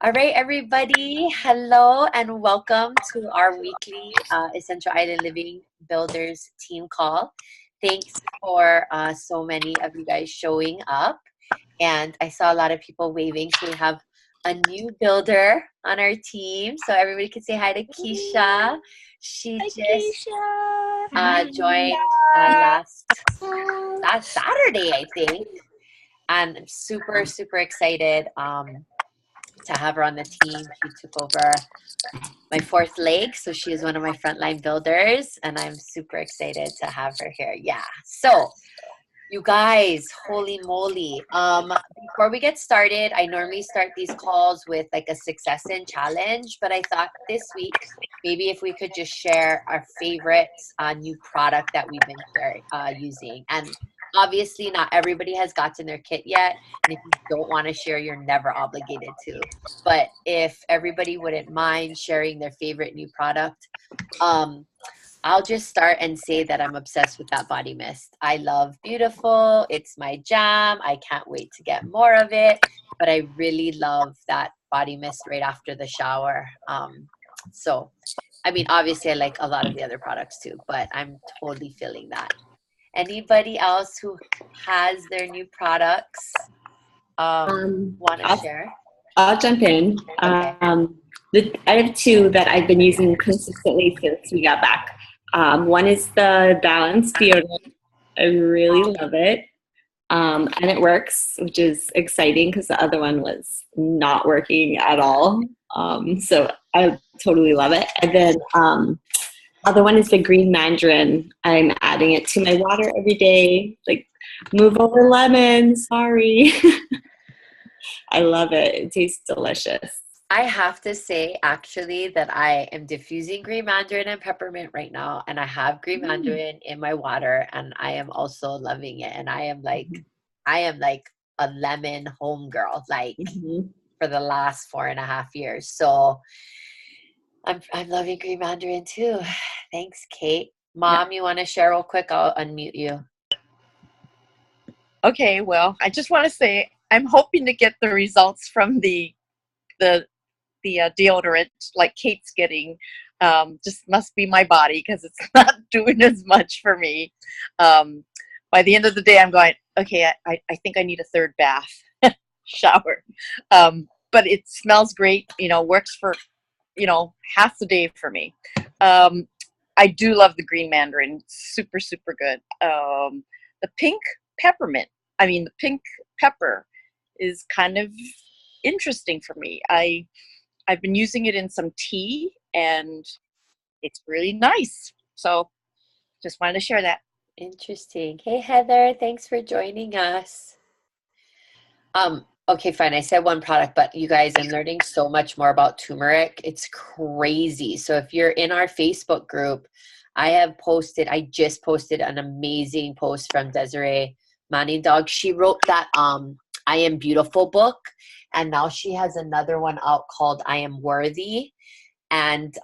All right, everybody. Hello and welcome to our weekly Essential Island Living Builders team call. Thanks for so many of you guys showing up. And I saw a lot of people waving. So we have a new builder on our team. So everybody can say hi to Keisha. She Hi, just Keisha. joined last Saturday, I think. And I'm super excited. To have her on the team. She took over my fourth leg, so she is one of my frontline builders, and I'm super excited to have her here. Yeah. So, you guys, holy moly. Before we get started, I normally start these calls with like a success and challenge, but I thought this week maybe if we could just share our favorite new product that we've been using. And obviously, not everybody has gotten their kit yet. And if you don't want to share, you're never obligated to. But if everybody wouldn't mind sharing their favorite new product, um, I'll just start and say that I'm obsessed with that body mist. I love Beautiful. It's my jam. I can't wait to get more of it. But I really love that body mist right after the shower. So, I mean, obviously, I like a lot of the other products too, but I'm totally feeling that. Anybody else who has their new products want to I'll, share? I'll jump in. Okay. I have two that I've been using consistently since we got back. One is the Balance deodorant. I really love it. And it works, which is exciting because the other one was not working at all. So I totally love it. And then other one is the green mandarin. I'm adding it to my water every day. Like, move over lemon. Sorry. I love it. It tastes delicious. I have to say, actually, that I am diffusing green mandarin and peppermint right now, and I have green Mm. mandarin in my water, and I am also loving it. And I am like a lemon homegirl, like Mhm. for the last 4.5 years. So I'm loving green mandarin too. Thanks, Kate. Yeah. Mom, you want to share real quick? I'll unmute you. Okay, well, I just want to say I'm hoping to get the results from the deodorant like Kate's getting. Just must be my body because it's not doing as much for me. Um, by the end of the day, I'm going, okay, I think I need a third bath shower. But it smells great, works for, half the day for me. Um, I do love the green mandarin. Super good. The pink peppermint, the pink pepper is kind of interesting for me. I've been using it in some tea and it's really nice. So just wanted to share that. Interesting. Hey, Heather, thanks for joining us. Okay, fine. I said one product, but you guys, I'm learning so much more about turmeric. It's crazy. So if you're in our Facebook group, I just posted an amazing post from Desiree Manning Dog. She wrote that I Am Beautiful book, and now she has another one out called I Am Worthy. And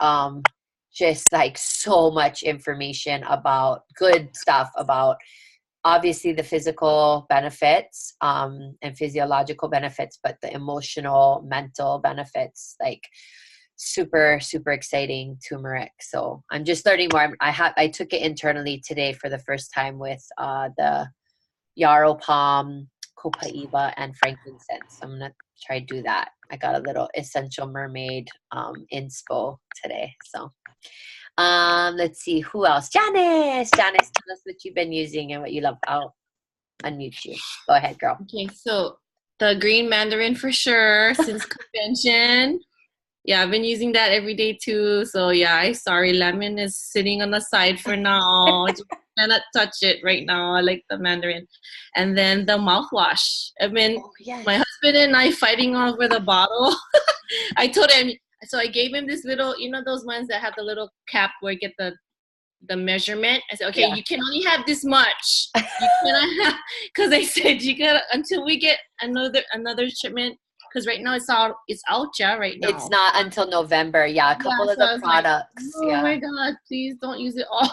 just like so much information about good stuff about obviously the physical benefits and physiological benefits, but the emotional, mental benefits, like super exciting turmeric. So I'm just learning more. I took it internally today for the first time with the yarrow palm, copaiba, and frankincense. I'm gonna try to do that. I got a little essential mermaid inspo today. So let's see who else. Janice, tell us what you've been using and what you love. I'll unmute you. Go ahead, girl. Okay, so the green mandarin for sure since convention. Yeah, I've been using that every day too. So yeah, I sorry, lemon is sitting on the side for now. I just cannot touch it right now. I like the mandarin. And then the mouthwash. I've been Oh yes. my husband and I fighting over the bottle. I told him, so I gave him this little, those ones that have the little cap where you get the measurement. I said, okay, Yeah. you can only have this much. You cannot have, because I said you gotta until we get another shipment. Because right now it's out, yeah, right now. It's not until November. Yeah, a couple of So I the was like, products. oh Yeah. my god, please don't use it all.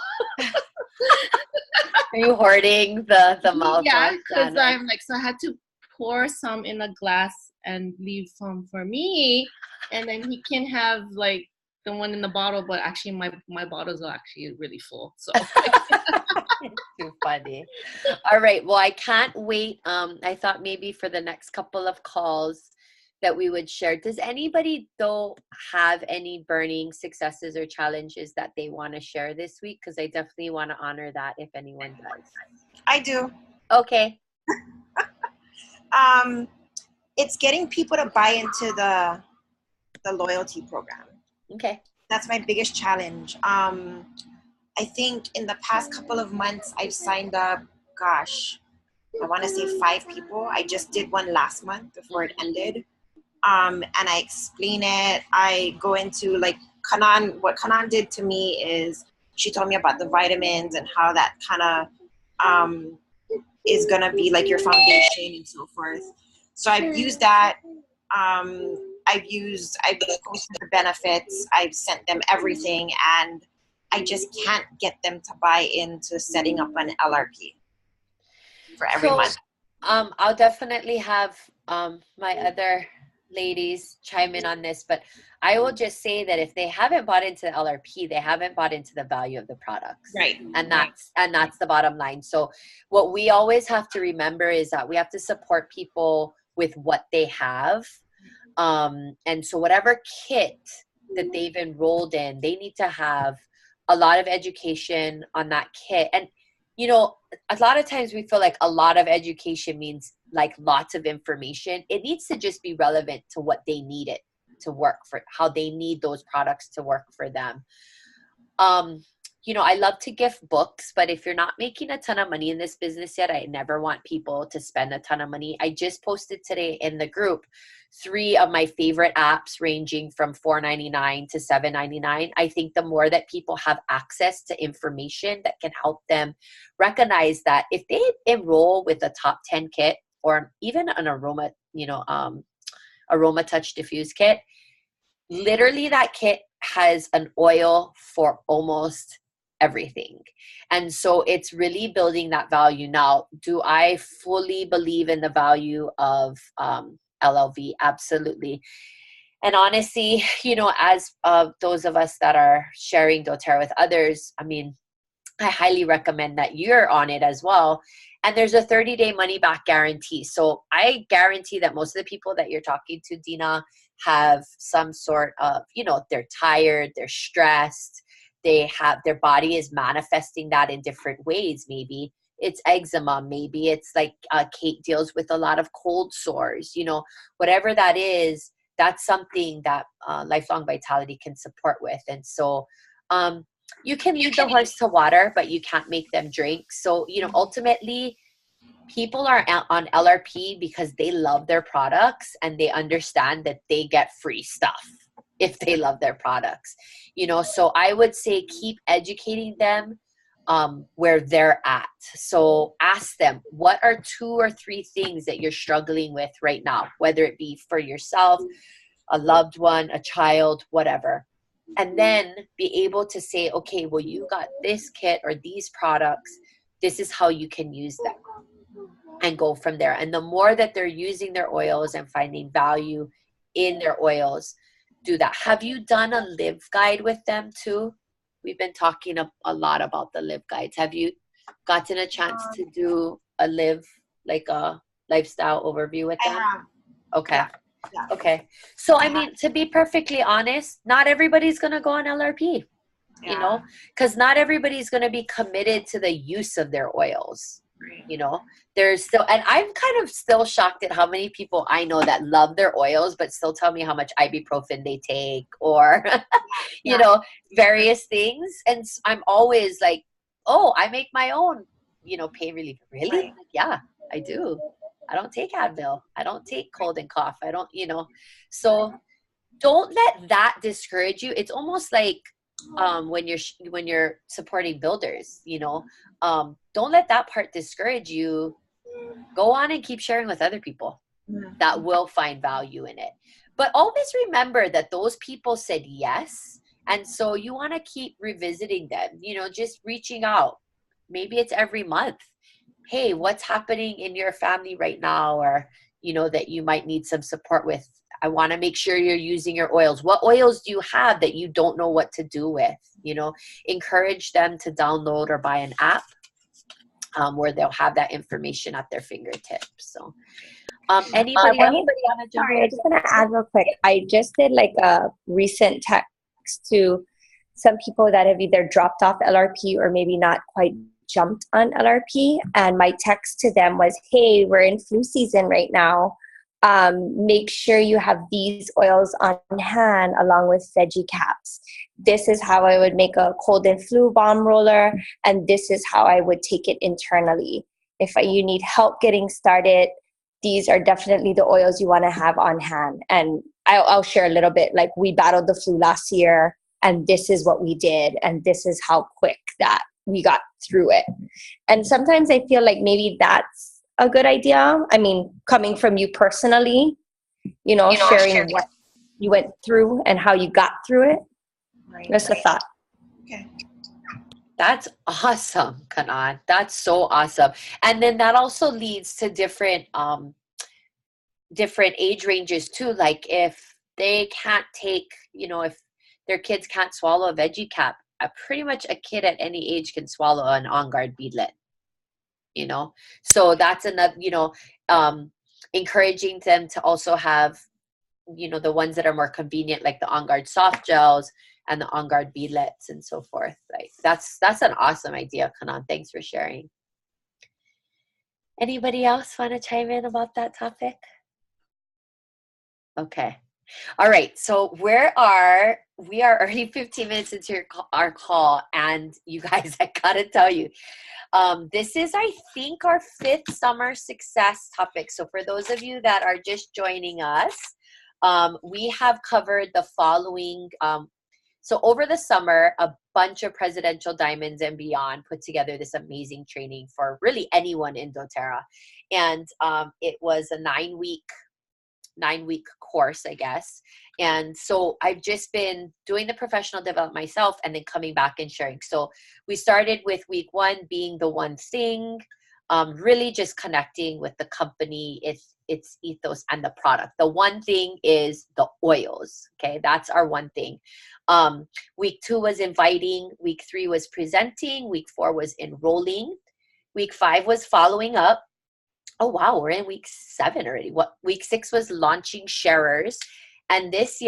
Are you hoarding the mouthwash? Yeah, because I'm like, so I had to pour some in a glass and leave some for me, and then he can have like the one in the bottle, but actually my bottles are actually really full. So Too funny. All right. Well, I can't wait. I thought maybe for the next couple of calls that we would share. Does anybody though have any burning successes or challenges that they want to share this week? Because I definitely want to honor that if anyone does. I do. Okay. It's getting people to buy into the loyalty program. Okay. That's my biggest challenge. I think in the past couple of months, I've signed up, gosh, I want to say 5 people. I just did one last month before it ended. And I explain it. I go into like what Kanan did to me is she told me about the vitamins and how that kind of is going to be like your foundation and so forth. So I've used that. I've posted the benefits. I've sent them everything, and I just can't get them to buy into setting up an LRP for every month. I'll definitely have my other ladies chime in on this, but I will just say that if they haven't bought into the LRP, they haven't bought into the value of the products. Right. And that's the bottom line. So what we always have to remember is that we have to support people with what they have. And so whatever kit that they've enrolled in, they need to have a lot of education on that kit. And, you know, a lot of times we feel like a lot of education means like lots of information. It needs to just be relevant to what they need it to work for, how they need those products to work for them. You know, I love to gift books, but if you're not making a ton of money in this business yet, I never want people to spend a ton of money. I just posted today in the group 3 of my favorite apps ranging from $4.99 to $7.99. I think the more that people have access to information that can help them recognize that if they enroll with a top 10 kit or even an aroma, aroma touch diffuse kit, literally that kit has an oil for almost everything. And so it's really building that value. Now, do I fully believe in the value of LLV? Absolutely. And honestly, you know, as those of us that are sharing doTERRA with others, I mean, I highly recommend that you're on it as well. And there's a 30-day money back guarantee. So I guarantee that most of the people that you're talking to, Dina, have some sort of, you know, they're tired, they're stressed, their body is manifesting that in different ways. Maybe it's eczema, maybe it's like Kate deals with a lot of cold sores, you know, whatever that is, that's something that Lifelong Vitality can support with. And so you can lead the horse to water, but you can't make them drink. So, you know, ultimately people are on LRP because they love their products and they understand that they get free stuff if they love their products, you know. So I would say keep educating them where they're at. So ask them, what are 2 or 3 things that you're struggling with right now, whether it be for yourself, a loved one, a child, whatever. And then be able to say, okay, well, you got this kit or these products. This is how you can use them, and go from there. And the more that they're using their oils and finding value in their oils, do that. Have you done a live guide with them too? We've been talking a lot about the live guides. Have you gotten a chance to do a live, like a lifestyle overview with them? I have. Okay. Yeah. Okay. So, I mean, to be perfectly honest, not everybody's going to go on LRP, you know, because not everybody's going to be committed to the use of their oils. You know, there's still, and I'm kind of still shocked at how many people I know that love their oils, but still tell me how much ibuprofen they take or, you know, various things. And I'm always like, oh, I make my own, you know, pain relief. Really? Like, yeah, I do. I don't take Advil. I don't take cold and cough. I don't, you know, so don't let that discourage you. It's almost like, when you're supporting builders, you know, don't let that part discourage you. Go on and keep sharing with other people that will find value in it. But always remember that those people said yes. And so you want to keep revisiting them, you know, just reaching out. Maybe it's every month. Hey, what's happening in your family right now? Or, you know, that you might need some support with. I want to make sure you're using your oils. What oils do you have that you don't know what to do with? You know, encourage them to download or buy an app where they'll have that information at their fingertips. So anybody else want to jump Sorry, in? I just want to add real quick. I just did like a recent text to some people that have either dropped off LRP or maybe not quite jumped on LRP. And my text to them was, hey, we're in flu season right now. Make sure you have these oils on hand along with veggie caps. This is how I would make a cold and flu balm roller, and this is how I would take it internally. If you need help getting started, these are definitely the oils you want to have on hand. And I'll share a little bit, like we battled the flu last year, and this is what we did, and this is how quick that we got through it. And sometimes I feel like maybe that's a good idea. I mean, coming from you personally, you know, sharing what you went through and how you got through it. Right. Just a thought. Okay. That's awesome, Kanan. That's so awesome. And then that also leads to different different age ranges too. Like if they can't take, you know, if their kids can't swallow a veggie cap, pretty much a kid at any age can swallow an On Guard beadlet, you know? So that's another, you know, encouraging them to also have, you know, the ones that are more convenient, like the On Guard soft gels and the On Guard beadlets and so forth. Like that's an awesome idea, Kanan. Thanks for sharing. Anybody else want to chime in about that topic? Okay. All right. So we are already 15 minutes into our call, and you guys, I gotta tell you, this is, I think, our 5th summer success topic. So for those of you that are just joining us, we have covered the following. So over the summer, a bunch of Presidential Diamonds and Beyond put together this amazing training for really anyone in doTERRA. And it was a 9-week course, I guess. And so I've just been doing the professional development myself and then coming back and sharing. So we started with week 1 being the one thing, really just connecting with the company, its ethos and the product. The one thing is the oils. Okay. That's our one thing. Week 2 was inviting. Week 3 was presenting. Week 4 was enrolling. Week 5 was following up. Oh, wow, we're in week 7 already. Week 6 was launching sharers. And this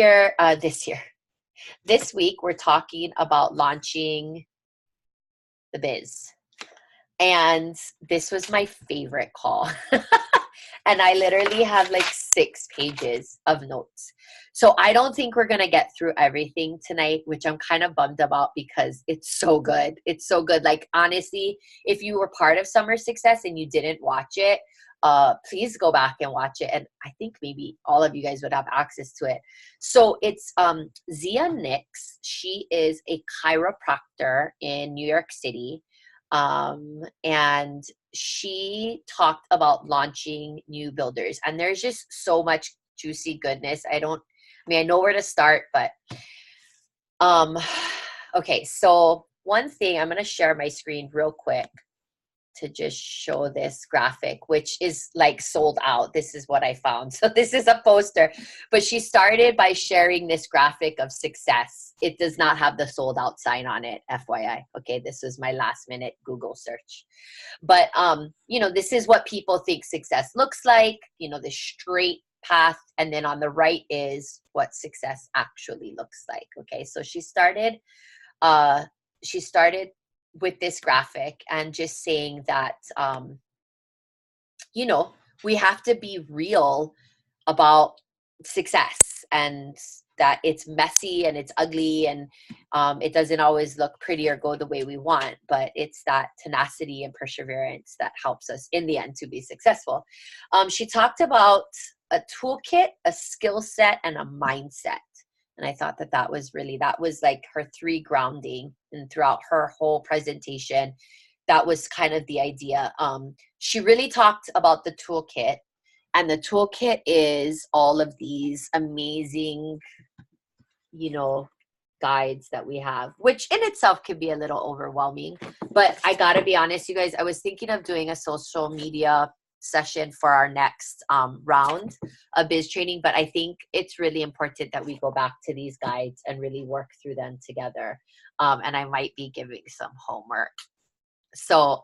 week, we're talking about launching the biz. And this was my favorite call. And I literally have like 6 pages of notes. So I don't think we're going to get through everything tonight, which I'm kind of bummed about because it's so good. It's so good. Like, honestly, if you were part of Summer Success and you didn't watch it, please go back and watch it. And I think maybe all of you guys would have access to it. So it's Zia Nix. She is a chiropractor in New York City. And she talked about launching new builders. And there's just so much juicy goodness. I know where to start, but okay. So one thing, I'm going to share my screen real quick to just show this graphic, which is like sold out. This is what I found. So this is a poster, but she started by sharing this graphic of success. It does not have the sold out sign on it, FYI. Okay. This was my last minute Google search, but you know, this is what people think success looks like, you know, the straight path. And then on the right is what success actually looks like. Okay. So she started with this graphic and just saying that, you know, we have to be real about success and that it's messy and it's ugly and it doesn't always look pretty or go the way we want, but it's that tenacity and perseverance that helps us in the end to be successful. She talked about a toolkit, a skill set, and a mindset. And I thought that was like her 3 grounding, and throughout her whole presentation, that was kind of the idea. She really talked about the toolkit, and the toolkit is all of these amazing, you know, guides that we have, which in itself can be a little overwhelming. But I gotta be honest, you guys, I was thinking of doing a social media session for our next round of biz training, but I think it's really important that we go back to these guides and really work through them together. And I might be giving some homework. So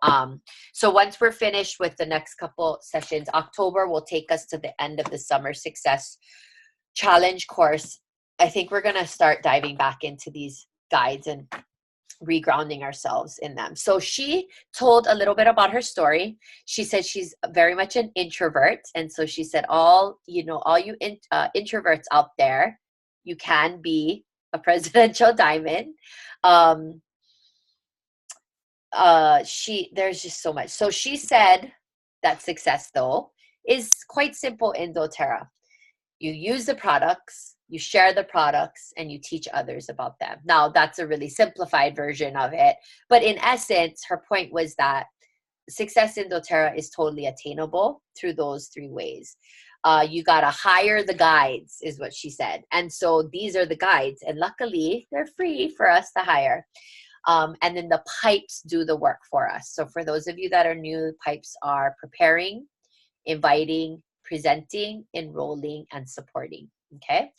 so once we're finished with the next couple sessions, October will take us to the end of the Summer Success Challenge course. I think we're going to start diving back into these guides and regrounding ourselves in them. So she told a little bit about her story. She said she's very much an introvert. And so she said, all you introverts out there, you can be a presidential diamond. There's just so much. So she said that success, though, is quite simple in doTERRA. You use the products, you share the products, and you teach others about them. Now, that's a really simplified version of it. But in essence, her point was that success in doTERRA is totally attainable through those three ways. You got to hire the guides, is what she said. And so these are the guides. And luckily, they're free for us to hire. And then the pipes do the work for us. So for those of you that are new, pipes are preparing, inviting, presenting, enrolling, and supporting. Okay.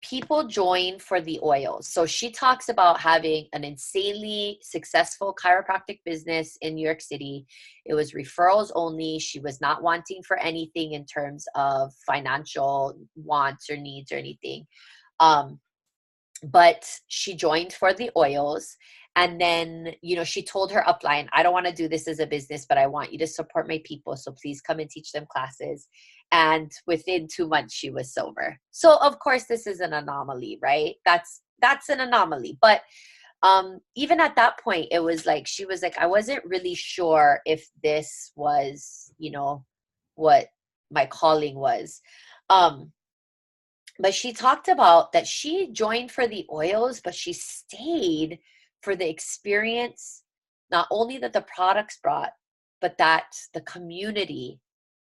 People join for the oils. So she talks about having an insanely successful chiropractic business in New York City. It was referrals only. She was not wanting for anything in terms of financial wants or needs or anything. But she joined for the oils. And then, she told her upline, I don't want to do this as a business, but I want you to support my people. So please come and teach them classes. And within 2 months, she was sober. So of course, this is an anomaly, right? That's an anomaly. But even at that point, it was like, she was like, I wasn't really sure if this was, what my calling was. But she talked about that she joined for the oils, but she stayed for the experience, not only that the products brought, but that the community,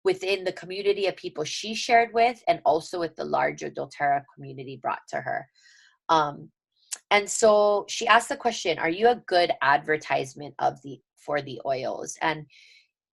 within the community of people she shared with, and also with the larger doTERRA community brought to her. And so she asked the question, are you a good advertisement for the oils? And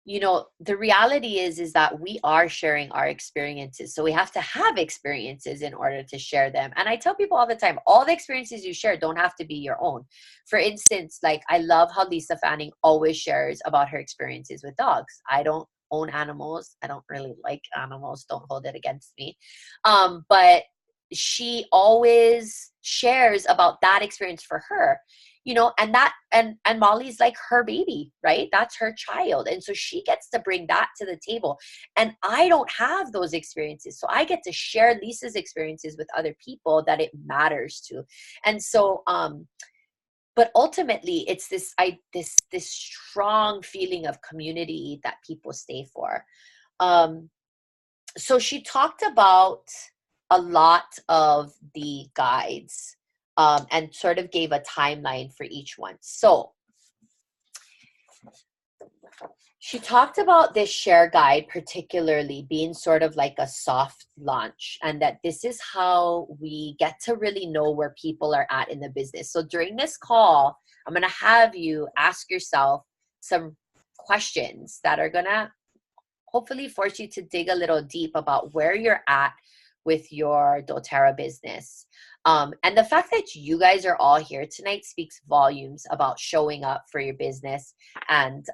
the reality is that we are sharing our experiences. So we have to have experiences in order to share them. And I tell people all the time, all the experiences you share don't have to be your own. For instance, like I love how Lisa Fanning always shares about her experiences with dogs. I don't own animals. I don't really like animals. Don't hold it against me. But she always shares about that experience for her. And Molly's like her baby, right? That's her child. And so she gets to bring that to the table. And I don't have those experiences. So I get to share Lisa's experiences with other people that it matters to. And so, but ultimately it's this strong feeling of community that people stay for. So she talked about a lot of the guides. And sort of gave a timeline for each one. So she talked about this share guide particularly being sort of like a soft launch, and that this is how we get to really know where people are at in the business. So during this call, I'm going to have you ask yourself some questions that are going to hopefully force you to dig a little deep about where you're at with your doTERRA business. And the fact that you guys are all here tonight speaks volumes about showing up for your business and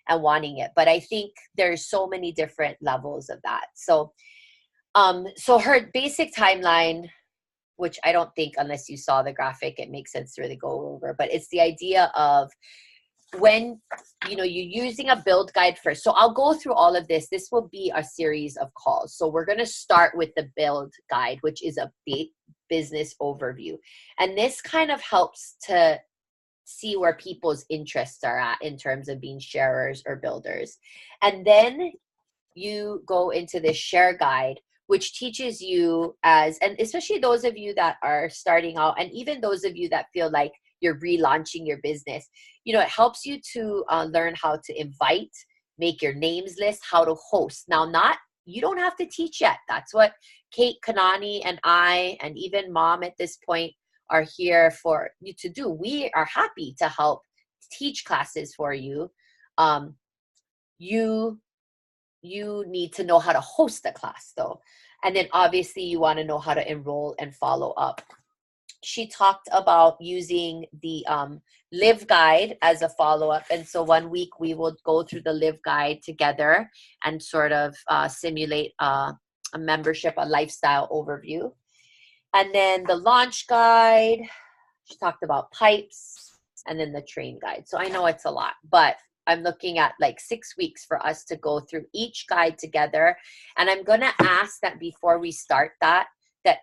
wanting it. But I think there's so many different levels of that. So her basic timeline, which I don't think, unless you saw the graphic, it makes sense to really go over, but it's the idea of when you're using a build guide first. So I'll go through all of this. This will be a series of calls. So we're going to start with the build guide, which is a business overview. And this kind of helps to see where people's interests are at in terms of being sharers or builders. And then you go into this share guide, which teaches you and especially those of you that are starting out, and even those of you that feel like you're relaunching your business, it helps you to learn how to invite, make your names list, how to host. Now, you don't have to teach yet. That's what Kate, Kanani, and I, and even Mom at this point are here for you to do. We are happy to help teach classes for you. you need to know how to host a class though. And then obviously you want to know how to enroll and follow up. She talked about using the Live Guide as a follow-up. And so 1 week we will go through the Live Guide together and sort of simulate a membership, a lifestyle overview. And then the launch guide, she talked about pipes, and then the train guide. So I know it's a lot, but I'm looking at like 6 weeks for us to go through each guide together. And I'm going to ask that before we start that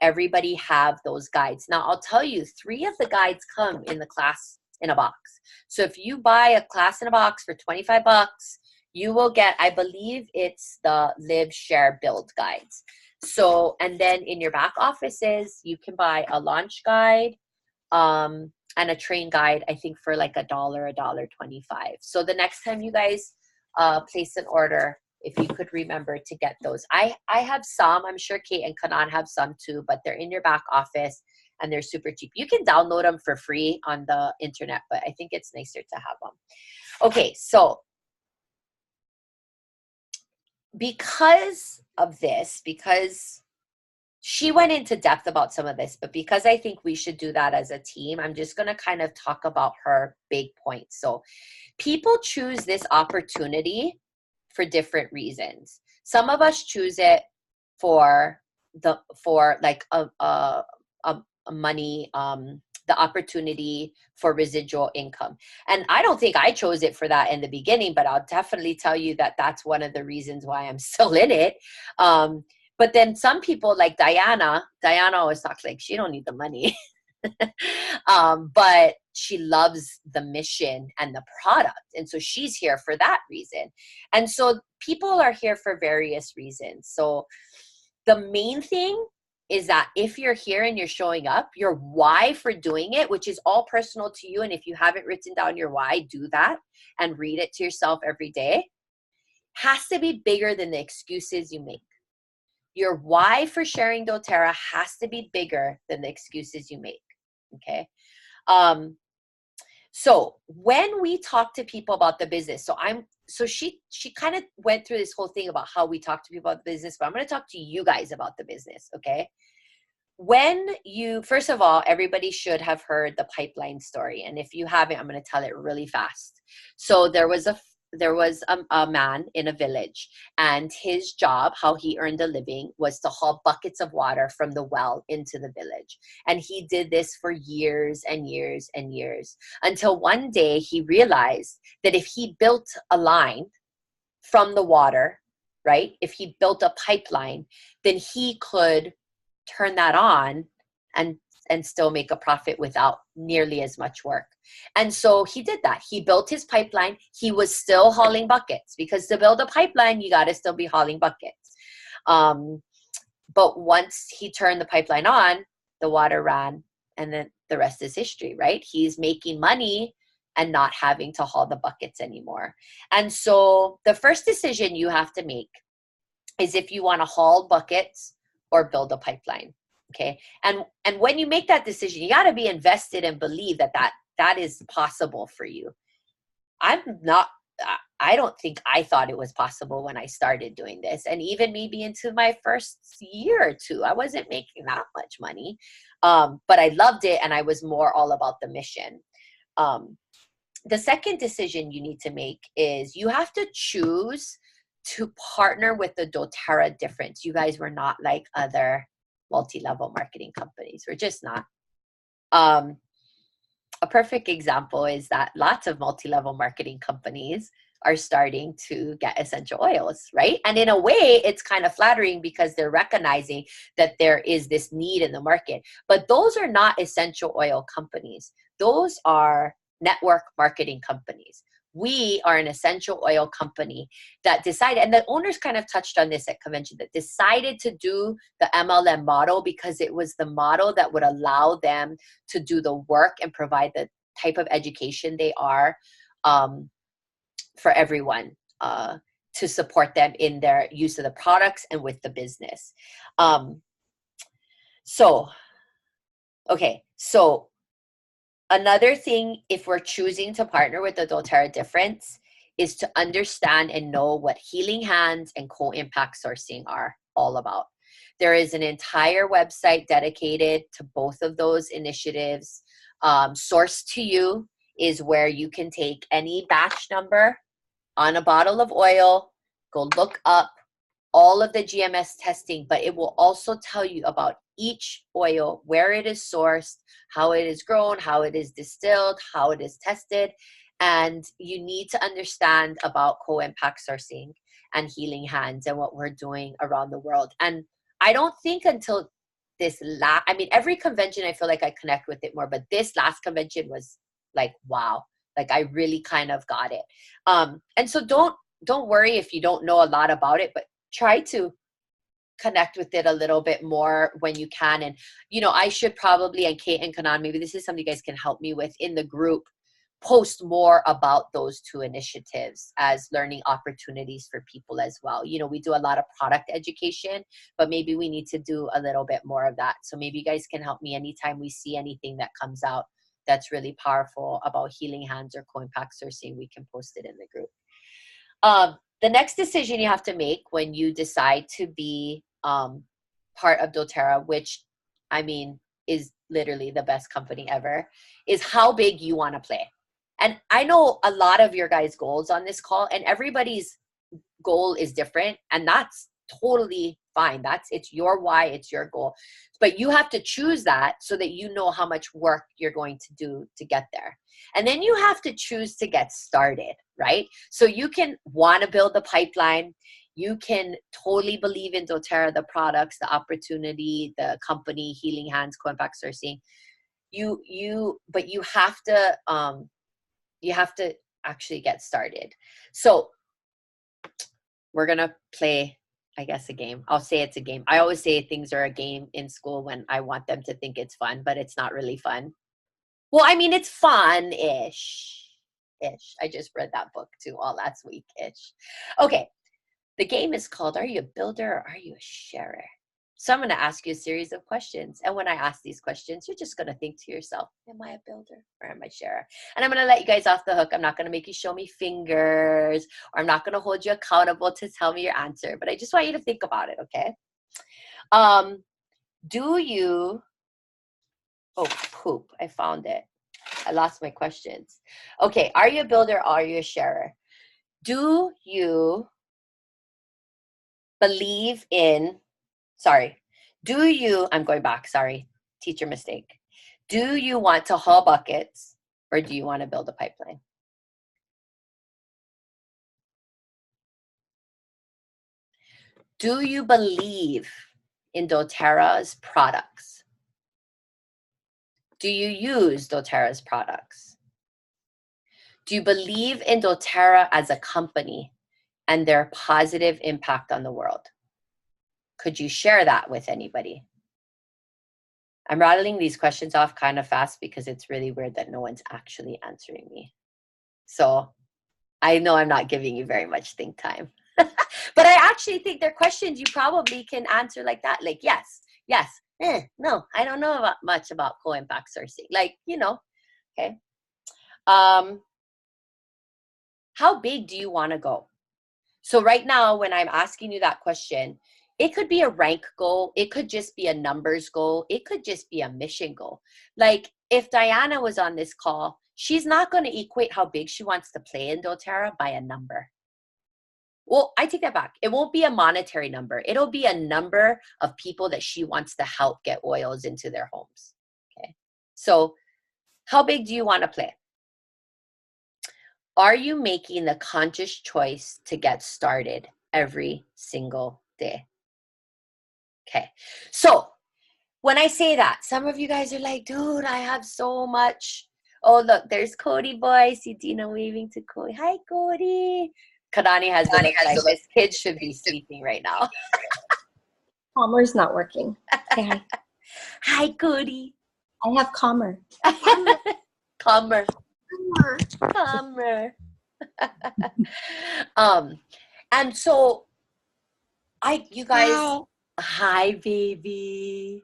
everybody have those guides. Now, I'll tell you, 3 of the guides come in the class in a box. So if you buy a class in a box for $25, you will get, I believe it's the Live, Share, Build guides. So, and then in your back offices, you can buy a launch guide and a train guide, I think for like $1, $1.25. So the next time you guys place an order, if you could remember to get those. I have some, I'm sure Kate and Kanan have some too, but they're in your back office and they're super cheap. You can download them for free on the internet, but I think it's nicer to have them. Okay, so because of this, because she went into depth about some of this, but because I think we should do that as a team, I'm just going to kind of talk about her big points. So people choose this opportunity for different reasons. Some of us choose it for like a money, the opportunity for residual income. And I don't think I chose it for that in the beginning, but I'll definitely tell you that that's one of the reasons why I'm still in it. But then some people like Diana always talks like she don't need the money. But she loves the mission and the product. And so she's here for that reason. And so people are here for various reasons. So the main thing is that if you're here and you're showing up, your why for doing it, which is all personal to you. And if you haven't written down your why, do that and read it to yourself every day, has to be bigger than the excuses you make. Your why for sharing doTERRA has to be bigger than the excuses you make. Okay. So when we talk to people about the business, so she kind of went through this whole thing about how we talk to people about the business, but I'm going to talk to you guys about the business. Okay. First of all, everybody should have heard the pipeline story. And if you haven't, I'm going to tell it really fast. So there was a man in a village, and his job, how he earned a living, was to haul buckets of water from the well into the village. And he did this for years and years and years, until one day he realized that if he built a line from the water, right, if he built a pipeline, then he could turn that on and still make a profit without nearly as much work. And so he did that. He built his pipeline. He was still hauling buckets, because to build a pipeline, you got to still be hauling buckets. But once he turned the pipeline on, the water ran, and then the rest is history, right? He's making money and not having to haul the buckets anymore. And so the first decision you have to make is if you want to haul buckets or build a pipeline. Okay. And when you make that decision, you got to be invested and believe that is possible for you. I don't think I thought it was possible when I started doing this. And even maybe into my first year or two, I wasn't making that much money. But I loved it, and I was more all about the mission. The second decision you need to make is you have to choose to partner with the doTERRA difference. You guys were not like other multi-level marketing companies. We're just not. A perfect example is that lots of multi-level marketing companies are starting to get essential oils, right? And in a way, it's kind of flattering because they're recognizing that there is this need in the market. But those are not essential oil companies. Those are network marketing companies. We are an essential oil company that decided, and the owners kind of touched on this at convention, that decided to do the MLM model because it was the model that would allow them to do the work and provide the type of education they are for everyone to support them in their use of the products and with the business. So another thing, if we're choosing to partner with the doTERRA difference, is to understand and know what Healing Hands and co-impact sourcing are all about. There is an entire website dedicated to both of those initiatives. Source to You is where you can take any batch number on a bottle of oil, go look up all of the GMS testing, but it will also tell you about each oil, where it is sourced, how it is grown, how it is distilled, how it is tested. And you need to understand about co-impact sourcing and Healing Hands and what we're doing around the world. And I don't think until this I mean, every convention I feel like I connect with it more, but this last convention was like, wow, like I really kind of got it. And so don't worry if you don't know a lot about it, but try to connect with it a little bit more when you can. And, you know, I should probably, and Kate and Kanan, maybe this is something you guys can help me with in the group, post more about those two initiatives as learning opportunities for people as well. You know, we do a lot of product education, but maybe we need to do a little bit more of that. So maybe you guys can help me anytime we see anything that comes out that's really powerful about Healing Hands or co-impact sourcing, we can post it in the group. The next decision you have to make when you decide to be part of doTERRA, which I mean is literally the best company ever, is how big you want to play. And I know a lot of your guys' goals on this call, and everybody's goal is different, and that's totally fine. It's your why, it's your goal. But you have to choose that so that you know how much work you're going to do to get there. And then you have to choose to get started, right? So you can want to build the pipeline. You can totally believe in doTERRA, the products, the opportunity, the company, Healing Hands, co-impact sourcing. But you have to actually get started. So we're going to play, I guess, a game. I'll say it's a game. I always say things are a game in school when I want them to think it's fun, but it's not really fun. Well, I mean, it's fun-ish. I just read that book too all last week-ish. Okay. The game is called, Are You a Builder or Are You a Sharer? So I'm going to ask you a series of questions. And when I ask these questions, you're just going to think to yourself, am I a builder or am I a sharer? And I'm going to let you guys off the hook. I'm not going to make you show me fingers, or I'm not going to hold you accountable to tell me your answer. But I just want you to think about it, okay? Oh, poop. I found it. I lost my questions. Okay. Are you a builder or are you a sharer? Do you believe in, I'm going back, sorry, teacher mistake. Do you want to haul buckets or do you want to build a pipeline? Do you believe in doTERRA's products? Do you use doTERRA's products? Do you believe in doTERRA as a company and their positive impact on the world? Could you share that with anybody? I'm rattling these questions off kind of fast because it's really weird that no one's actually answering me. So I know I'm not giving you very much think time. But I actually think they're questions you probably can answer like that. Like, yes, no, I don't know much about co-impact sourcing. Like, you know, okay. How big do you want to go? So right now, when I'm asking you that question, it could be a rank goal. It could just be a numbers goal. It could just be a mission goal. Like if Diana was on this call, she's not going to equate how big she wants to play in doTERRA by a number. Well, I take that back. It won't be a monetary number. It'll be a number of people that she wants to help get oils into their homes. Okay. So how big do you want to play? Are you making the conscious choice to get started every single day? Okay. So when I say that, some of you guys are like, dude, I have so much. Oh, look, there's Cody boy. See Dina waving to Cody. Hi, Cody. Kadani has the look. This kid should be sleeping right now. Calmer's not working. Say hi. Hi, Cody. I have Calmer. Calmer. And so you guys, hi baby.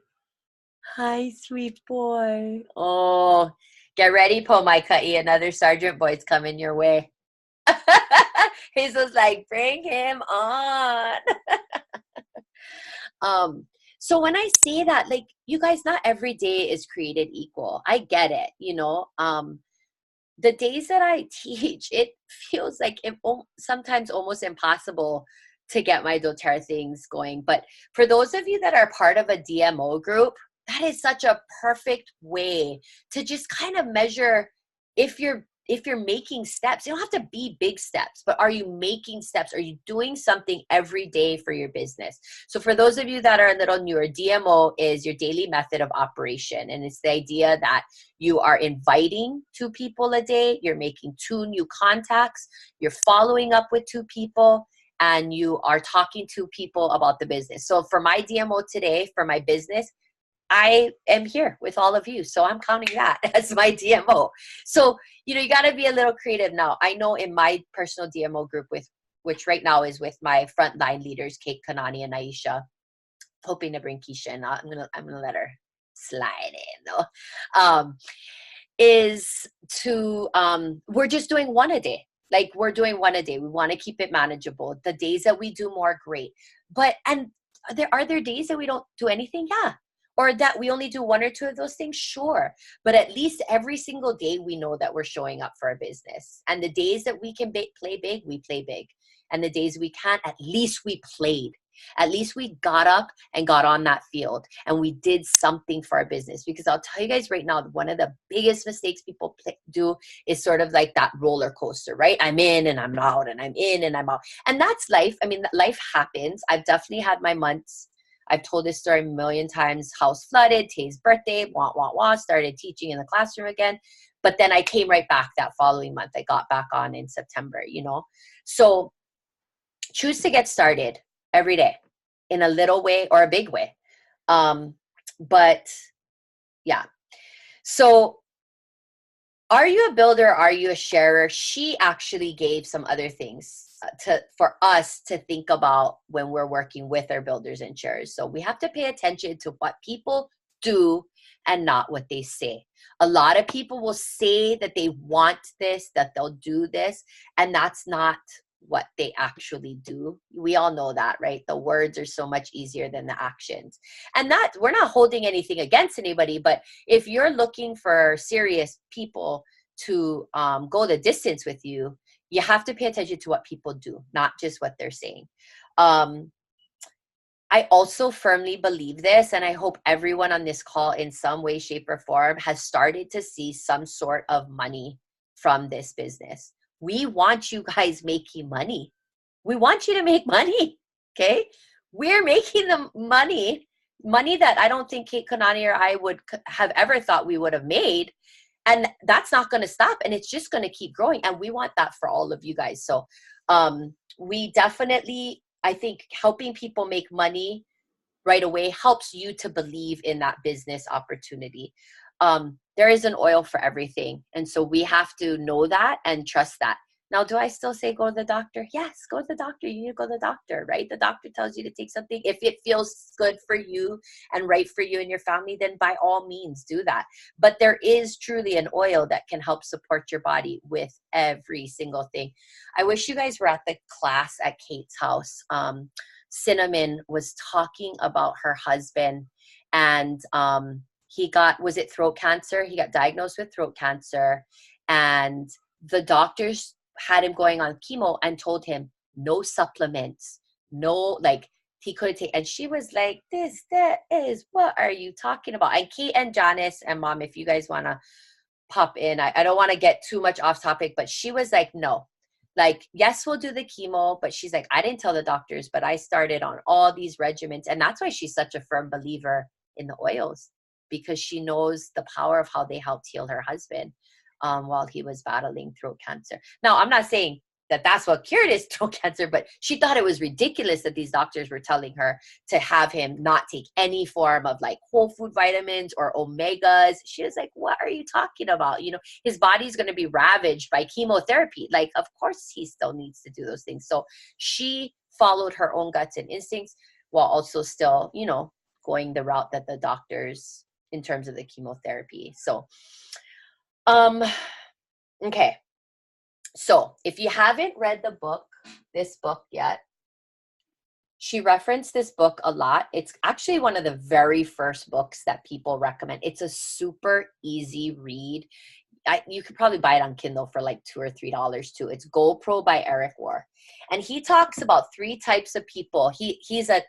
Hi, sweet boy. Oh, get ready, Pomaikai. Another Sergeant Boy's coming your way. Hazel's like, bring him on. So when I say that, like, you guys, not every day is created equal. I get it, you know. The days that I teach, it feels like sometimes almost impossible to get my doTERRA things going. But for those of you that are part of a DMO group, that is such a perfect way to just kind of measure if you're making steps. You don't have to be big steps, but are you making steps? Are you doing something every day for your business? So for those of you that are a little newer, DMO is your daily method of operation. And it's the idea that you are inviting 2 people a day, you're making 2 new contacts, you're following up with 2 people, and you are talking to people about the business. So for my DMO today, for my business, I am here with all of you. So I'm counting that as my DMO. So, you know, you got to be a little creative now. I know in my personal DMO group, which right now is with my frontline leaders, Kate, Kanani, and Aisha, hoping to bring Keisha in. I'm gonna let her slide in though. Is to we're just doing 1 a day. Like, we're doing 1 a day. We want to keep it manageable. The days that we do more, great. But and are there days that we don't do anything? Yeah. Or that we only do 1 or 2 of those things? Sure. But at least every single day we know that we're showing up for our business. And the days that we can play big, we play big. And the days we can't, at least we played. At least we got up and got on that field and we did something for our business. Because I'll tell you guys right now, one of the biggest mistakes people do is sort of like that roller coaster, right? I'm in and I'm out and I'm in and I'm out. And that's life. I mean, life happens. I've definitely had my months. I've told this story a million times. House flooded, Tay's birthday, started teaching in the classroom again. But then I came right back that following month. I got back on in September, you know. So choose to get started every day in a little way or a big way. But yeah. So are you a builder? Are you a sharer? She actually gave some other things for us to think about when we're working with our builders and sharers. So we have to pay attention to what people do and not what they say. A lot of people will say that they want this, that they'll do this, and that's not what they actually do. We all know that, right? The words are so much easier than the actions. And that we're not holding anything against anybody, but if you're looking for serious people to go the distance with you, you have to pay attention to what people do, not just what they're saying. I also firmly believe this, and I hope everyone on this call in some way, shape, or form has started to see some sort of money from this business. We want you guys making money. We want you to make money, okay? We're making the money that I don't think Kate, Kanani, or I would have ever thought we would have made. And that's not going to stop, and it's just going to keep growing. And we want that for all of you guys. So we definitely, I think helping people make money right away helps you to believe in that business opportunity. There is an oil for everything. And so we have to know that and trust that. Now, do I still say go to the doctor? Yes, go to the doctor. You need to go to the doctor, right? The doctor tells you to take something. If it feels good for you and right for you and your family, then by all means do that. But there is truly an oil that can help support your body with every single thing. I wish you guys were at the class at Kate's house. Cinnamon was talking about her husband, and he got, was it throat cancer? He got diagnosed with throat cancer, and the doctors had him going on chemo and told him no supplements, no, like he couldn't take. And she was like, that is, what are you talking about? And Kate and Janice and Mom, if you guys want to pop in, I don't want to get too much off topic, but she was like, no, like, yes, we'll do the chemo. But she's like, I didn't tell the doctors, but I started on all these regimens. And that's why she's such a firm believer in the oils, because she knows the power of how they helped heal her husband while he was battling throat cancer. Now, I'm not saying that that's what cured his throat cancer, but she thought it was ridiculous that these doctors were telling her to have him not take any form of like whole food vitamins or omegas. She was like, what are you talking about? You know, his body's going to be ravaged by chemotherapy. Like, of course he still needs to do those things. So she followed her own guts and instincts while also still, you know, going the route that the doctors in terms of the chemotherapy. So, okay. So if you haven't read the book, this book yet. She referenced this book a lot. It's actually one of the very first books that people recommend. It's a super easy read. You could probably buy it on Kindle for like $2 or $3 too. It's GoPro by Eric War. And he talks about 3 types of people. He says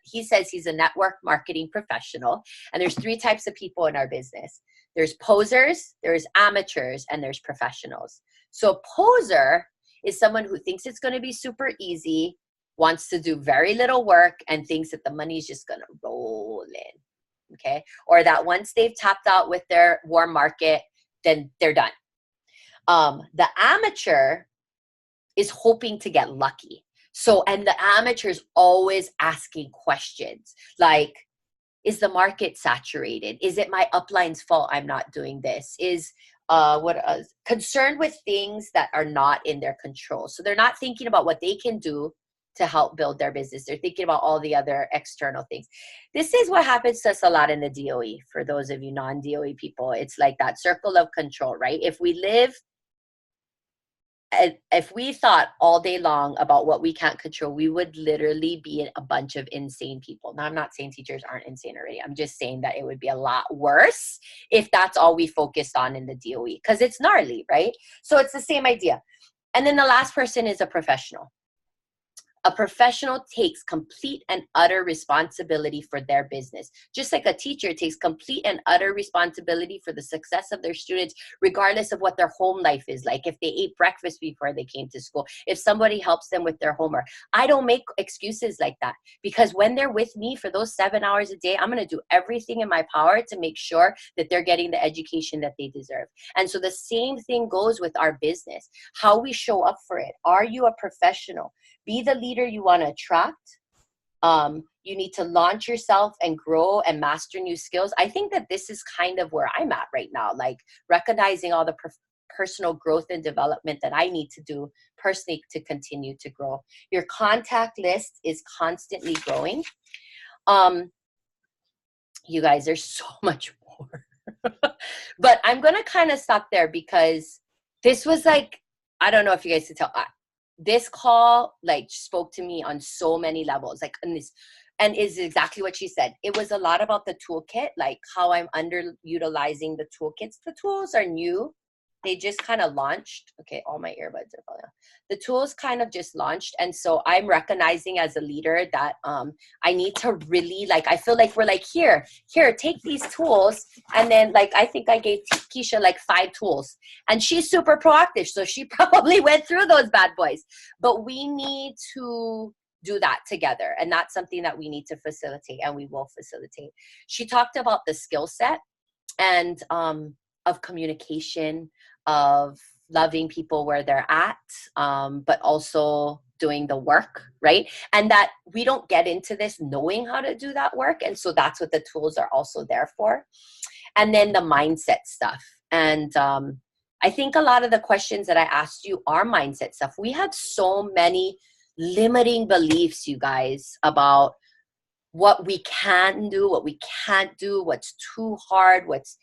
he's a network marketing professional. And there's 3 types of people in our business. There's posers, there's amateurs, and there's professionals. So a poser is someone who thinks it's going to be super easy, wants to do very little work, and thinks that the money is just going to roll in. Okay. Or that once they've tapped out with their warm market, then they're done. The amateur is hoping to get lucky. So, and the amateur is always asking questions like, is the market saturated? Is it my upline's fault I'm not doing this? Is concerned with things that are not in their control. So they're not thinking about what they can do to help build their business. They're thinking about all the other external things. This is what happens to us a lot in the DOE. For those of you non-DOE people, it's like that circle of control, right? If we thought all day long about what we can't control, we would literally be a bunch of insane people. Now, I'm not saying teachers aren't insane already. I'm just saying that it would be a lot worse if that's all we focused on in the DOE, because it's gnarly, right? So it's the same idea. And then the last person is a professional. A professional takes complete and utter responsibility for their business. Just like a teacher takes complete and utter responsibility for the success of their students, regardless of what their home life is like. If they ate breakfast before they came to school, if somebody helps them with their homework. I don't make excuses like that, because when they're with me for those 7 hours a day, I'm going to do everything in my power to make sure that they're getting the education that they deserve. And so the same thing goes with our business, how we show up for it. Are you a professional? Be the leader you want to attract. You need to launch yourself and grow and master new skills. I think that this is kind of where I'm at right now, like recognizing all the personal growth and development that I need to do personally to continue to grow. Your contact list is constantly growing. You guys, there's so much more. But I'm going to kind of stop there, because this was like, I don't know if you guys can tell, this call like spoke to me on so many levels, like and is exactly what she said. It was a lot about the toolkit, like how I'm underutilizing the toolkits. The tools are new. They just kind of launched. Okay, all my earbuds are falling out. The tools kind of just launched. And so I'm recognizing as a leader that I need to really, like, I feel like we're like, here, take these tools. And then like, I think I gave Keisha like 5 tools, and she's super proactive. So she probably went through those bad boys, but we need to do that together. And that's something that we need to facilitate, and we will facilitate. She talked about the skill set and of communication, of loving people where they're at, but also doing the work, right? And that we don't get into this knowing how to do that work. And so that's what the tools are also there for. And then the mindset stuff. And I think a lot of the questions that I asked you are mindset stuff. We had so many limiting beliefs, you guys, about what we can do, what we can't do, what's too hard, what's,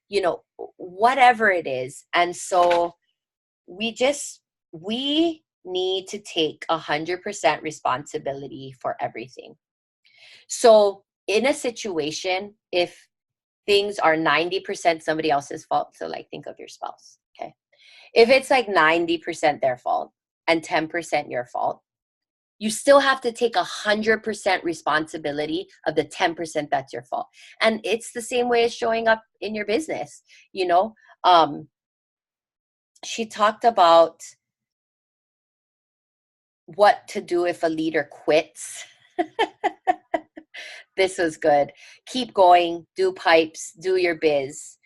you know, whatever it is. And so we need to take 100% responsibility for everything. So in a situation, if things are 90% somebody else's fault, so like think of your spouse, okay? If it's like 90% their fault and 10% your fault, you still have to take 100% responsibility of the 10% that's your fault. And it's the same way as showing up in your business. You know, she talked about what to do if a leader quits. This was good. Keep going, do pipes, do your biz,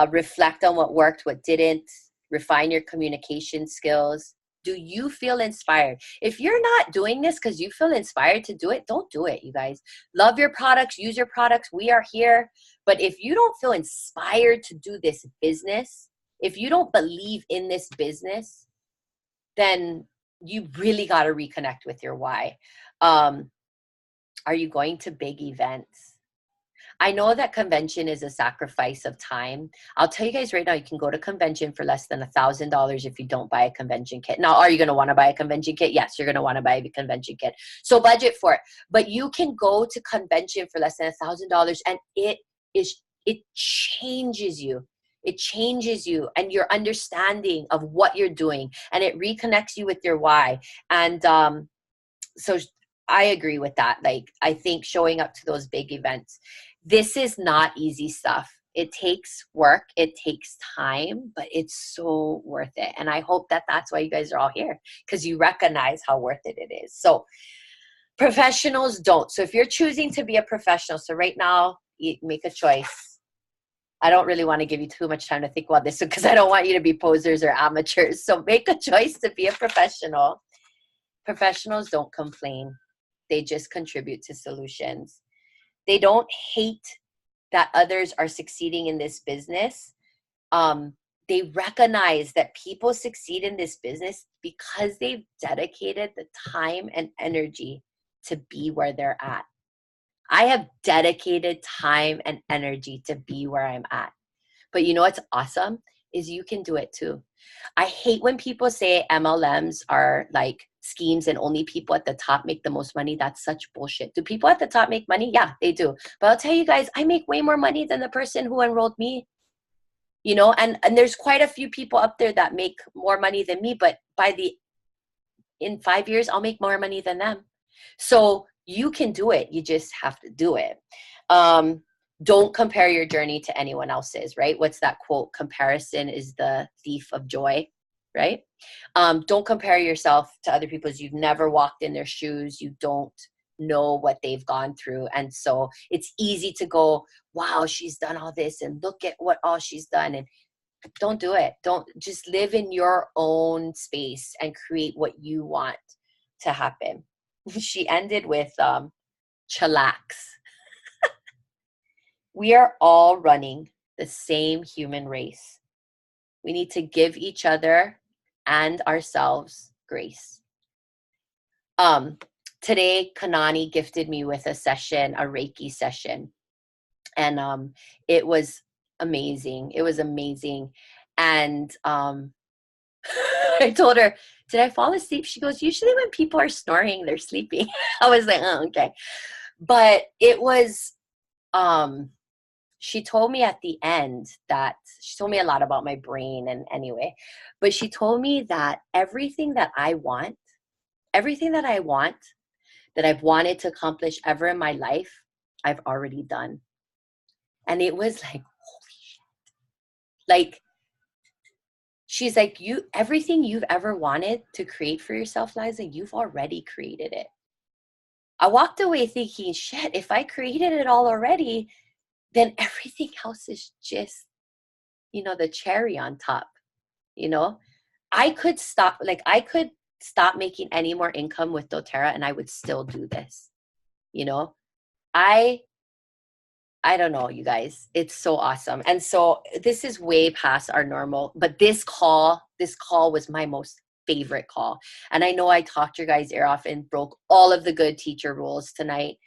reflect on what worked, what didn't, refine your communication skills. Do you feel inspired? If you're not doing this because you feel inspired to do it, don't do it, you guys. Love your products, use your products. We are here. But if you don't feel inspired to do this business, if you don't believe in this business, then you really got to reconnect with your why. Are you going to big events? I know that convention is a sacrifice of time. I'll tell you guys right now, you can go to convention for less than $1,000 if you don't buy a convention kit. Now, are you going to want to buy a convention kit? Yes, you're going to want to buy a convention kit. So budget for it. But you can go to convention for less than $1,000 and it changes you. It changes you and your understanding of what you're doing, and it reconnects you with your why. And so I agree with that. Like, I think showing up to those big events, this is not easy stuff. It takes work, it takes time, but it's so worth it. And I hope that that's why you guys are all here, because you recognize how worth it is. So professionals don't. So if you're choosing to be a professional, so right now, you make a choice. I don't really want to give you too much time to think about this because I don't want you to be posers or amateurs. So make a choice to be a professional. Professionals don't complain. They just contribute to solutions. They don't hate that others are succeeding in this business. They recognize that people succeed in this business because they've dedicated the time and energy to be where they're at. I have dedicated time and energy to be where I'm at. But you know what's awesome is you can do it too. I hate when people say MLMs are like schemes and only people at the top make the most money. That's such bullshit. Do people at the top make money? Yeah, they do. But I'll tell you guys, I make way more money than the person who enrolled me. You know, and there's quite a few people up there that make more money than me, but in 5 years, I'll make more money than them. So you can do it. You just have to do it. Don't compare your journey to anyone else's, right? What's that quote? Comparison is the thief of joy, right? Don't compare yourself to other people's. You've never walked in their shoes. You don't know what they've gone through. And so it's easy to go, wow, she's done all this and look at what all she's done. And don't do it. Don't just live in your own space and create what you want to happen. She ended with chillax. We are all running the same human race. We need to give each other and ourselves grace. Today, Kanani gifted me with a session, a Reiki session. And it was amazing. It was amazing. And I told her, did I fall asleep? She goes, usually when people are snoring, they're sleeping. I was like, oh, okay. But it was, she told me at the end that, she told me a lot about my brain and anyway, but she told me that everything that I want, that I've wanted to accomplish ever in my life, I've already done. And it was like, holy shit. Like, she's like, everything you've ever wanted to create for yourself, Liza, you've already created it. I walked away thinking, shit, if I created it all already, then everything else is just, the cherry on top. I could stop making any more income with doTERRA and I would still do this. I don't know, you guys. It's so awesome. And so this is way past our normal, but this call was my most favorite call. And I know I talked your guys' ear off and broke all of the good teacher rules tonight.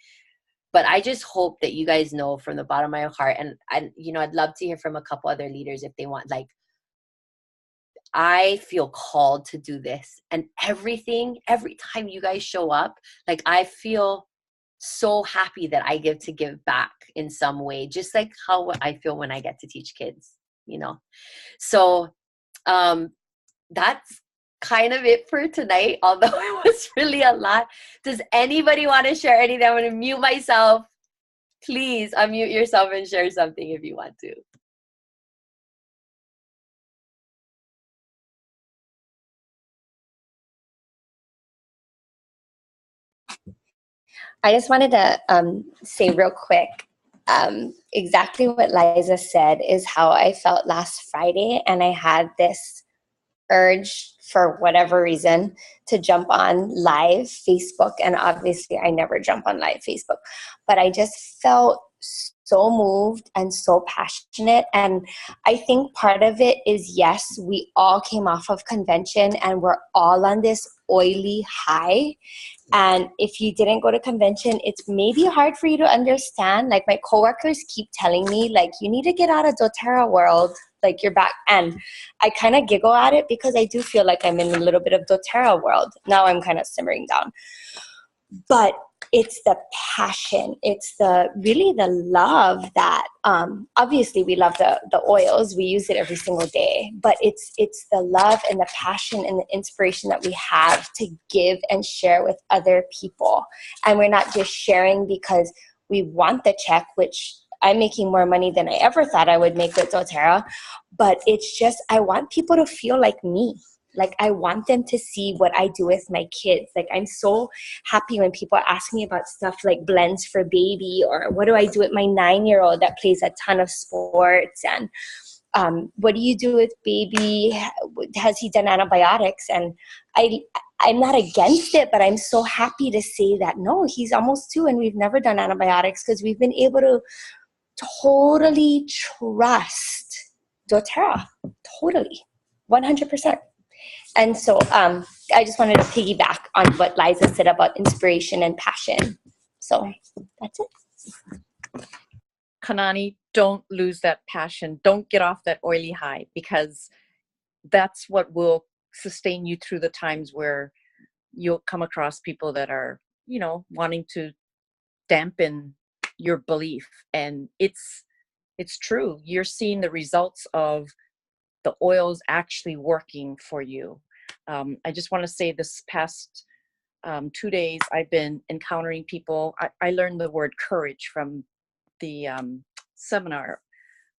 But I just hope that you guys know from the bottom of my heart, and I'd love to hear from a couple other leaders if they want, like, I feel called to do this. And every time you guys show up, like, I feel so happy that I get to give back in some way, just like how I feel when I get to teach kids, So that's kind of it for tonight, although it was really a lot. Does anybody want to share anything? I'm going to mute myself. Please unmute yourself and share something if you want to. I just wanted to say real quick, exactly what Liza said is how I felt last Friday. And I had this urge, for whatever reason, to jump on live Facebook. And obviously I never jump on live Facebook, but I just felt so moved and so passionate. And I think part of it is, yes, we all came off of convention and we're all on this oily high. And if you didn't go to convention, it's maybe hard for you to understand. Like, my coworkers keep telling me, like, you need to get out of doTERRA world. Like, you're back. And I kind of giggle at it because I do feel like I'm in a little bit of doTERRA world. Now I'm kind of simmering down. But it's the passion. It's really the love that, obviously we love the oils. We use it every single day. But it's the love and the passion and the inspiration that we have to give and share with other people. And we're not just sharing because we want the check, which I'm making more money than I ever thought I would make with doTERRA. But it's just, I want people to feel like me. Like, I want them to see what I do with my kids. Like, I'm so happy when people ask me about stuff like blends for baby, or what do I do with my 9-year-old that plays a ton of sports, and what do you do with baby? Has he done antibiotics? And I'm not against it, but I'm so happy to say that, no, he's almost 2 and we've never done antibiotics because we've been able to totally trust doTERRA. Totally. 100%. And so I just wanted to piggyback on what Liza said about inspiration and passion. So that's it. Kanani, don't lose that passion. Don't get off that oily high, because that's what will sustain you through the times where you'll come across people that are, wanting to dampen your belief. And it's true. You're seeing the results of the oils actually working for you. I just want to say, this past 2 days, I've been encountering people. I learned the word courage from the seminar,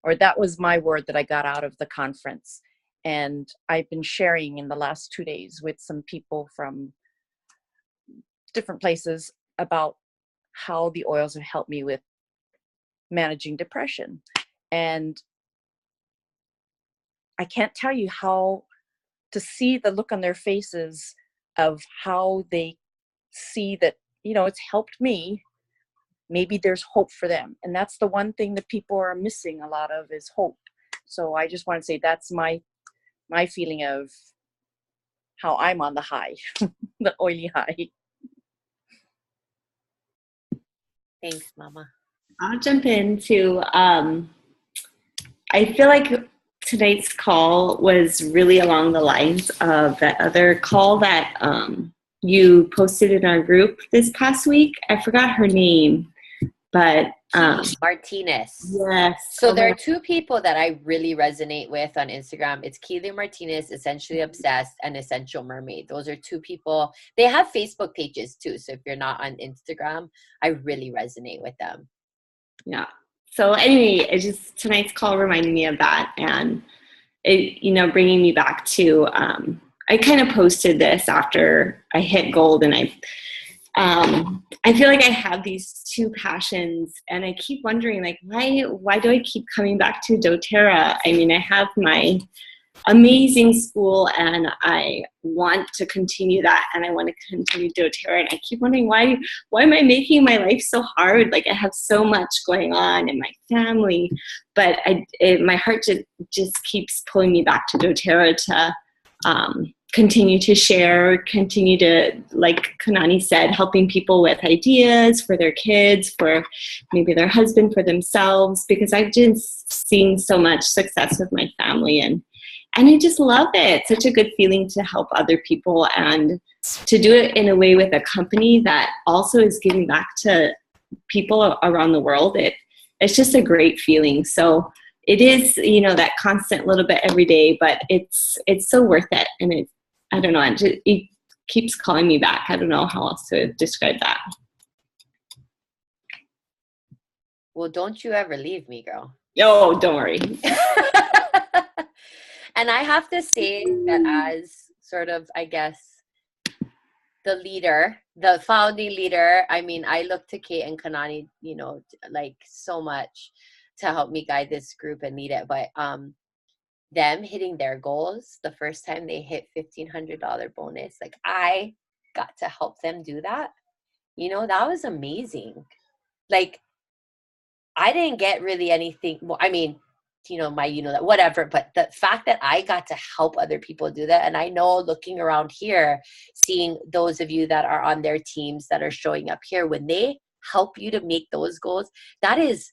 or that was my word that I got out of the conference. And I've been sharing in the last 2 days with some people from different places about how the oils have helped me with managing depression. And I can't tell you how, to see the look on their faces of how they see that, it's helped me. Maybe there's hope for them. And that's the one thing that people are missing a lot of, is hope. So I just want to say that's my feeling of how I'm on the high, the oily high. Thanks, Mama. I'll jump into, I feel like tonight's call was really along the lines of that other call that you posted in our group this past week. I forgot her name, but Martinez. Yes. So there are 2 people that I really resonate with on Instagram. It's Keely Martinez, Essentially Obsessed, and Essential Mermaid. Those are 2 people. They have Facebook pages too. So if you're not on Instagram, I really resonate with them. Yeah. So anyway, tonight's call reminded me of that, and it, bringing me back to, I kind of posted this after I hit gold, and I feel like I have these 2 passions, and I keep wondering, like, why do I keep coming back to doTERRA? I mean, I have my amazing school, and I want to continue that, and I want to continue doTERRA, and I keep wondering, why am I making my life so hard? Like, I have so much going on in my family, but my heart just keeps pulling me back to doTERRA to continue to share, continue to, like Kanani said, helping people with ideas for their kids, for maybe their husband, for themselves, because I've just seen so much success with my family, and I just love it. It's such a good feeling to help other people, and to do it in a way with a company that also is giving back to people around the world. It's just a great feeling. So it is, that constant little bit every day, but it's so worth it. And I don't know, it keeps calling me back. I don't know how else to describe that. Well, don't you ever leave me, girl. Oh, don't worry. And I have to say that, as sort of, I guess, the leader, the founding leader, I mean, I look to Kate and Kanani, like, so much to help me guide this group and lead it. But them hitting their goals the first time they hit $1,500 bonus, like, I got to help them do that. That was amazing. Like, I didn't get really anything. Well, I mean, that, whatever. But the fact that I got to help other people do that, and I know looking around here, seeing those of you that are on their teams that are showing up here, when they help you to make those goals, that is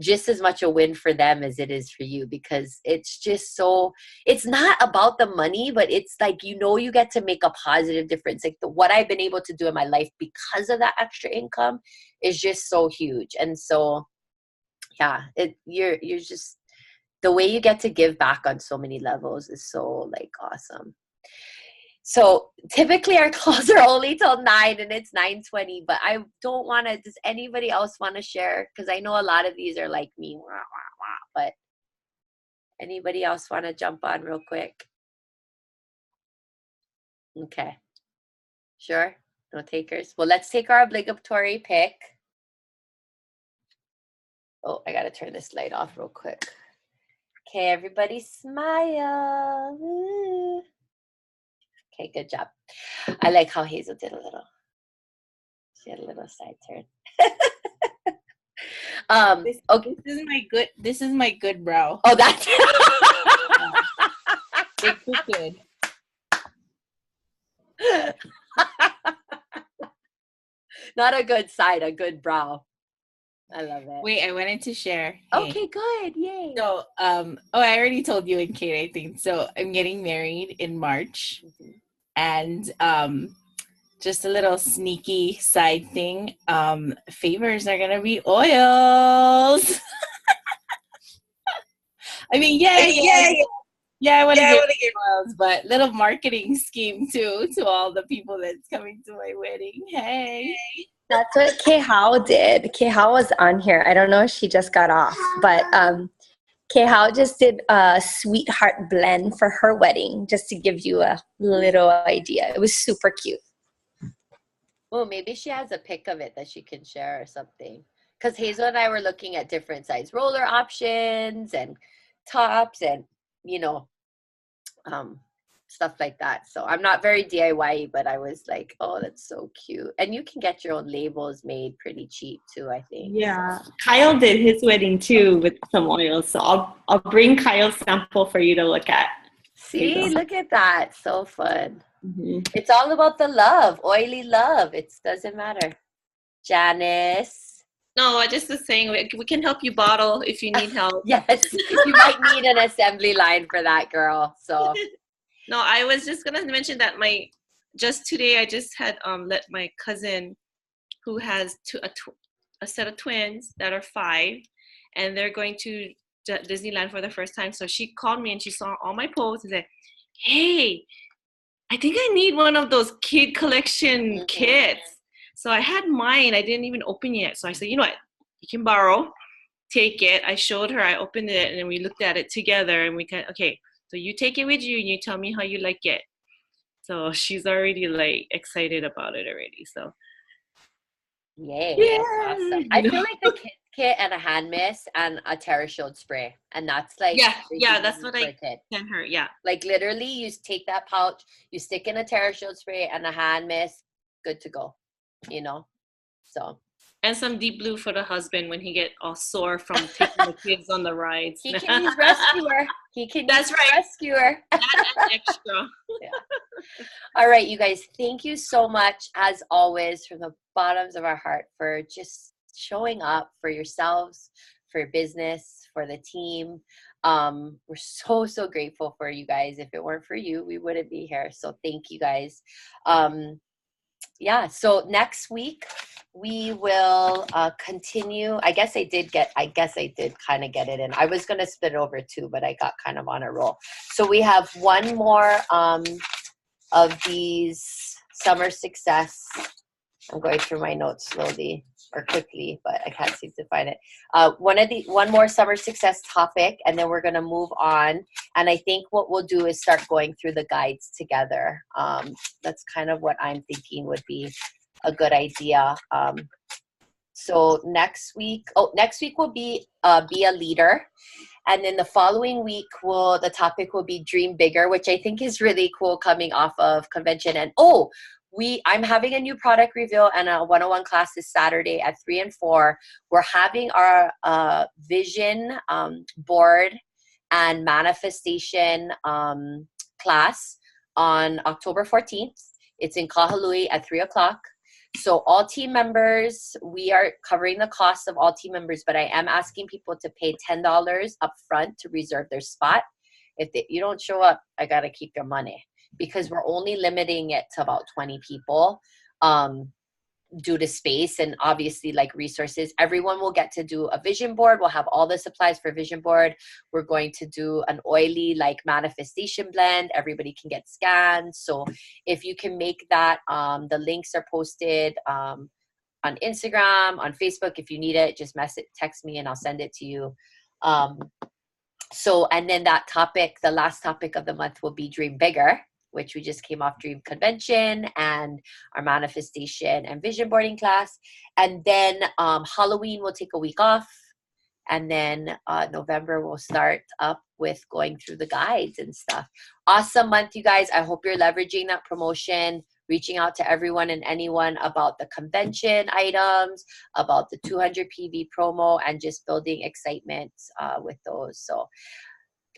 just as much a win for them as it is for you, because it's just so, it's not about the money, but it's like, you get to make a positive difference. Like what I've been able to do in my life because of that extra income is just so huge. And so, yeah, you're just, the way you get to give back on so many levels is so like awesome. So typically our calls are only till 9 and it's 9:20, but I don't want to, does anybody else want to share? Because I know a lot of these are like me, wah, wah, wah, but anybody else want to jump on real quick? Okay. Sure? No takers? Well, let's take our obligatory pick. Oh, I got to turn this light off real quick. Okay, everybody smile. Woo. Okay, good job. I like how Hazel did a little. She had a little side turn. Okay. This is my good brow. Oh, that's It's good. not a good side, a good brow. I love it. Wait, I wanted to share. Hey. Okay, good. Yay. So, I already told you and Kate, I think. So I'm getting married in March. And just a little sneaky side thing. Favors are gonna be oils. I mean, yeah, I want to get oils, but little marketing scheme too to all the people that's coming to my wedding. Hey. That's what Kay Howe did. Kay Howe was on here. I don't know if she just got off, but Kay Howe just did a sweetheart blend for her wedding, just to give you a little idea. It was super cute. Well, maybe she has a pic of it that she can share or something. Because Hazel and I were looking at different size roller options and tops and, stuff like that. So I'm not very DIY, but I was like, oh, that's so cute. And you can get your own labels made pretty cheap too, I think. Yeah. Kyle did his wedding too with some oils. So I'll bring Kyle's sample for you to look at. See, look at that. So fun. Mm-hmm. It's all about the love, oily love. It doesn't matter. Janice. No, I just was saying we can help you bottle if you need help. Yes, you might need an assembly line for that, girl. So. No, I was just gonna mention that just today I just had let my cousin, who has a set of twins that are 5, and they're going to Disneyland for the first time. So she called me and she saw all my posts and said, "Hey, I think I need one of those kid collection kits." So I had mine. I didn't even open it yet. So I said, "You know what? You can borrow. Take it." I showed her. I opened it and then we looked at it together and okay. So you take it with you and you tell me how you like it. So she's already like excited about it already. So yay, that's awesome. I feel like the kids kit and a hand mist and a Terra Shield spray, and that's like that's what I sent her. Yeah, like literally, you take that pouch, you stick in a Terra Shield spray and a hand mist, good to go. So. And some deep blue for the husband when he get all sore from taking the kids on the rides. He can use rescuer. That's right. Rescuer. That extra. Yeah. All right, you guys. Thank you so much, as always, from the bottoms of our heart, for just showing up for yourselves, for your business, for the team. We're so grateful for you guys. If it weren't for you, we wouldn't be here. So thank you guys. So next week we will continue. I guess I did kind of get it in. I was going to split it over 2, but I got kind of on a roll. So we have one more of these summer success. I'm going through my notes slowly or quickly, but I can't seem to find it. One more summer success topic, and then we're going to move on. And I think what we'll do is start going through the guides together. That's kind of what I'm thinking would be a good idea. So next week will be a leader. And then the following week the topic will be dream bigger, which I think is really cool coming off of convention. And I'm having a new product reveal and a 101 class this Saturday at 3 and 4. We're having our vision board and manifestation class on October 14th. It's in Kahului at 3 o'clock. So all team members, we are covering the cost of all team members, but I am asking people to pay $10 up front to reserve their spot. If you don't show up, I got to keep your money, because we're only limiting it to about 20 people due to space and obviously like resources. Everyone will get to do a vision board. We'll have all the supplies for vision board. We're going to do an oily like manifestation blend. Everybody can get scanned. So if you can make that, the links are posted on Instagram, on Facebook. If you need it, just text me and I'll send it to you. And then that topic, the last topic of the month will be Dream Bigger, which we just came off Dream Convention and our manifestation and vision boarding class. And then Halloween, we'll take a week off. And then November, we'll start up with going through the guides and stuff. Awesome month, you guys. I hope you're leveraging that promotion, reaching out to everyone and anyone about the convention items, about the 200 PV promo, and just building excitement with those. So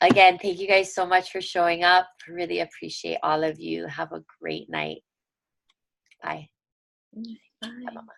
again, thank you guys so much for showing up. Really appreciate all of you. Have a great night. Bye. Bye. Bye, Mama.